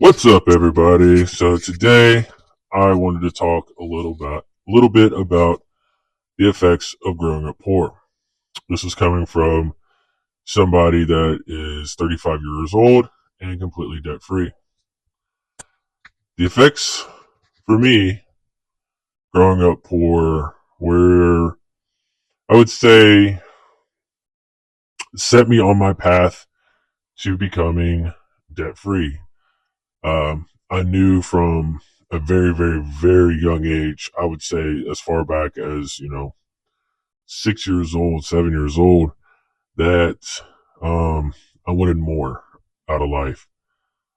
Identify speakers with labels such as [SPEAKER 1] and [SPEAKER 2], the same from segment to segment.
[SPEAKER 1] What's up, everybody? So today I wanted to talk a little bit about the effects of growing up poor. This is coming from somebody that is 35 years old and completely debt free. The effects for me growing up poor were, I would say, set me on my path to becoming debt free. I knew from a very, very, very young age, I would say as far back as, 6 years old, 7 years old, that I wanted more out of life.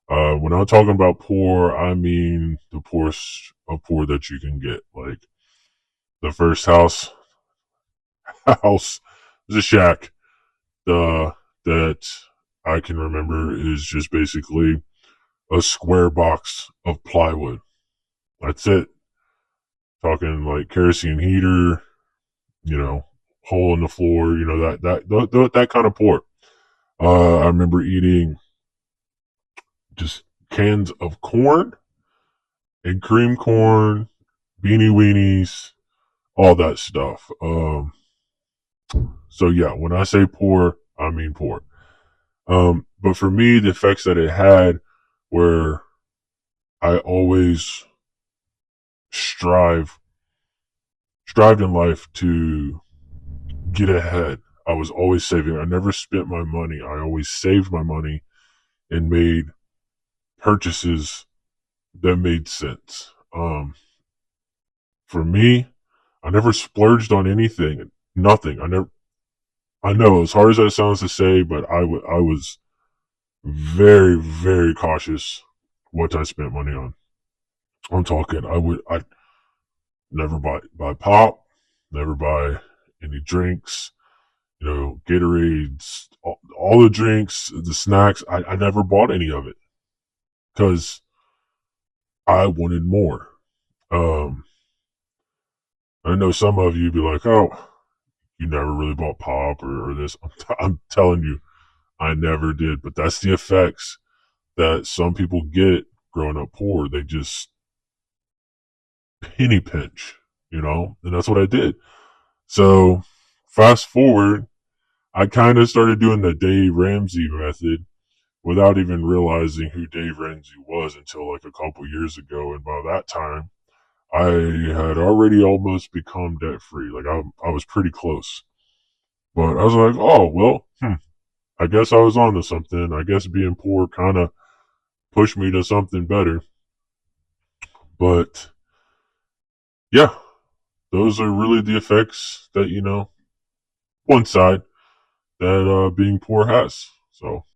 [SPEAKER 1] When I'm talking about poor, I mean the poorest of poor that you can get. Like the first house is a shack. That I can remember is just basically a square box of plywood. That's it. Talking like kerosene heater, you know, hole in the floor, that kind of poor. I remember eating just cans of corn and cream corn, beanie weenies, all that stuff. So yeah, when I say poor, I mean poor. But for me, the effects that it had were I always strive strived in life to get ahead. I was always saving. I never spent my money. I always saved my money and made purchases that made sense. For me, I never splurged on anything. Nothing. I know, as hard as that sounds to say, but I was very, very cautious what I spent money on. I'm talking, I never buy pop, never buy any drinks, Gatorades, all the drinks, the snacks. I never bought any of it because I wanted more. Um, I know some of you be like, oh, you never really bought pop or this. I'm telling you, I never did. But that's the effects that some people get growing up poor. They just penny pinch, and that's what I did. So fast forward, I kind of started doing the Dave Ramsey method without even realizing who Dave Ramsey was until like a couple years ago. And by that time, I had already almost become debt free. Like I was pretty close. But I was like, oh, well, I guess I was on to something. I guess being poor kind of pushed me to something better. But yeah, those are really the effects that, one side that being poor has. So